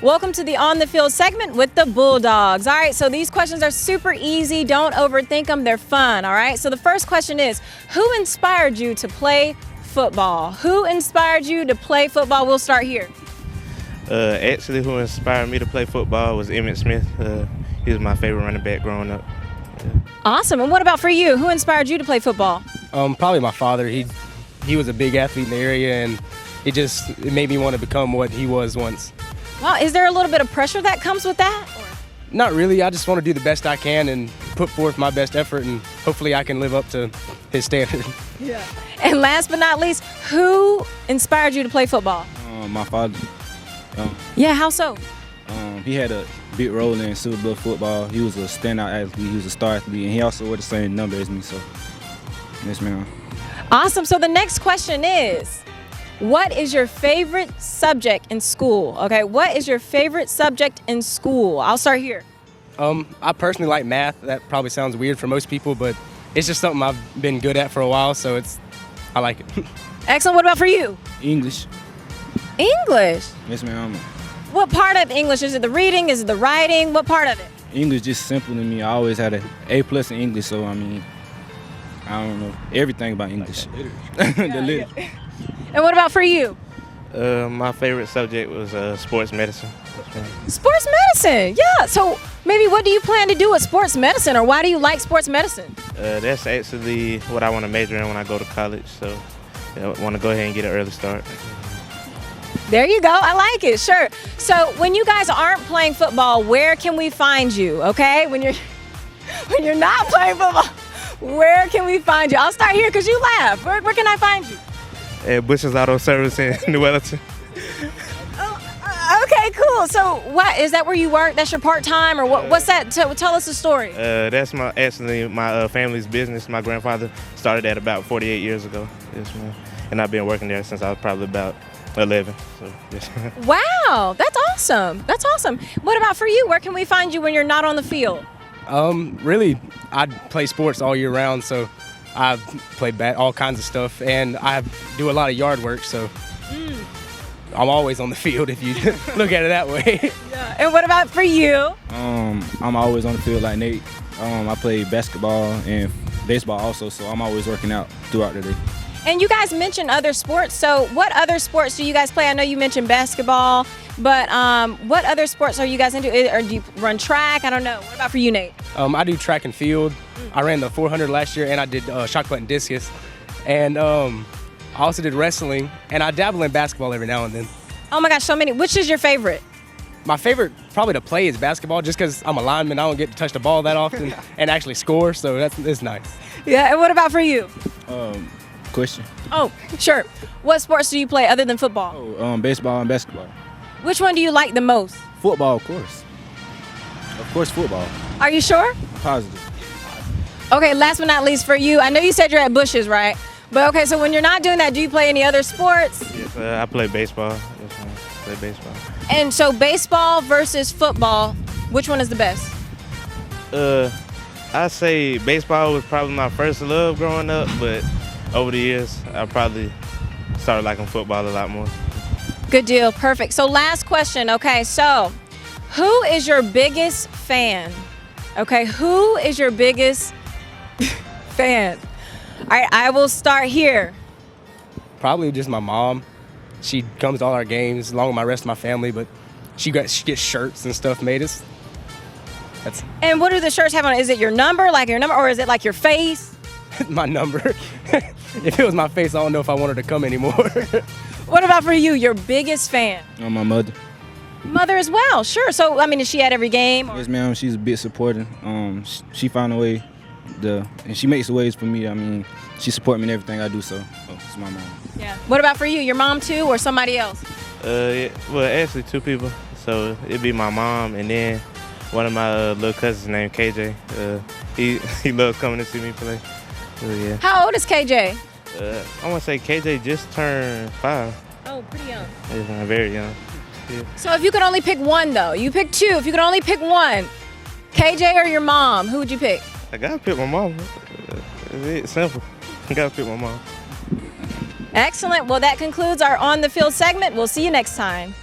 Welcome to the On the Field segment with the Bulldogs. All right, so these questions are super easy. Don't overthink them. They're fun, all right? So the first question is, who inspired you to play football? Who inspired you to play football? We'll start here. Actually, who inspired me to play football was Emmitt Smith. He was my favorite running back growing up. Yeah. Awesome. And what about for you? Who inspired you to play football? Probably my father. He was a big athlete in the area, and it made me want to become what he was once. Wow, is there a little bit of pressure that comes with that? Not really. I just want to do the best I can and put forth my best effort, and hopefully I can live up to his standard. Yeah. And last but not least, who inspired you to play football? My father. Yeah, how so? He had a big role in Silver Bluff football. He was a standout athlete. He was a star athlete, and he also wore the same number as me. So, yes, ma'am. Awesome. So the next question is, what is your favorite subject in school? Okay, what is your favorite subject in school? I'll start here. I personally like math. That probably sounds weird for most people, but it's just something I've been good at for a while, so I like it. Excellent. What about for you? English. English? Yes, ma'am. What part of English? Is it the reading? Is it the writing? What part of it? English just simple to me. I always had an A+ in English, so I don't know everything about English. Like the literature. And what about for you? My favorite subject was sports medicine. Sports medicine, yeah. So maybe what do you plan to do with sports medicine, or why do you like sports medicine? That's actually what I want to major in when I go to college, so I want to go ahead and get an early start. There you go. I like it. Sure. So when you guys aren't playing football, where can we find you? Okay, when you're not playing football, where can we find you? I'll start here because you laugh. Where can I find you? At Bush's Auto Service in New Wellington. Oh, okay, cool. So what is that where you work? That's your part-time, or what's that? Tell us the story. That's my family's business. My grandfather started that about 48 years ago. Yes, ma'am. And I've been working there since I was probably about 11. So, yes, ma'am. Wow, that's awesome. That's awesome. What about for you? Where can we find you when you're not on the field? Really, I play sports all year round, so I play all kinds of stuff, and I do a lot of yard work, so I'm always on the field if you look at it that way. Yeah. And what about for you? I'm always on the field like Nate. I play basketball and baseball also, so I'm always working out throughout the day. And you guys mentioned other sports, so what other sports do you guys play? I know you mentioned basketball, but what other sports are you guys into? Or do you run track? I don't know. What about for you, Nate? I do track and field. I ran the 400 last year, and I did shot put and discus. And I also did wrestling, and I dabble in basketball every now and then. Oh my gosh, so many. Which is your favorite? My favorite probably to play is basketball, just because I'm a lineman. I don't get to touch the ball that often and actually score, so it's nice. Yeah, and what about for you? Question. Oh, sure. What sports do you play other than football? Baseball and basketball. Which one do you like the most? Football, of course. Of course, football. Are you sure? Positive. Okay, last but not least for you, I know you said you're at Bush's, right? But okay, so when you're not doing that, do you play any other sports? Yes, I play baseball. Yes, ma'am. I play baseball. And so baseball versus football, which one is the best? I say baseball was probably my first love growing up, but over the years, I probably started liking football a lot more. Good deal, perfect. So last question, okay, so who is your biggest fan? Okay, who is your biggest fan? All right, I will start here. Probably just my mom. She comes to all our games along with my rest of my family, but she gets shirts and stuff made us. And what do the shirts have on it? Is it your number, or is it like your face? My number. If it was my face, I don't know if I wanted to come anymore. What about for you, your biggest fan? My mother. Mother as well, sure. So, I mean, is she at every game? Yes, ma'am. She's a bit supporting. She found a way, and she makes the ways for me. I mean, she supports me in everything I do, so it's my mom. Yeah. What about for you, your mom too, or somebody else? Yeah, well, actually two people. So it'd be my mom, and then one of my little cousins named KJ. He loves coming to see me play. Yeah. How old is KJ? I want to say KJ just turned 5. Oh, pretty young. Yeah, very young. Yeah. So if you could only pick one, though, you pick two. If you could only pick one, KJ or your mom, who would you pick? I gotta pick my mom. It's simple. I gotta pick my mom. Excellent. Well, that concludes our On the Field segment. We'll see you next time.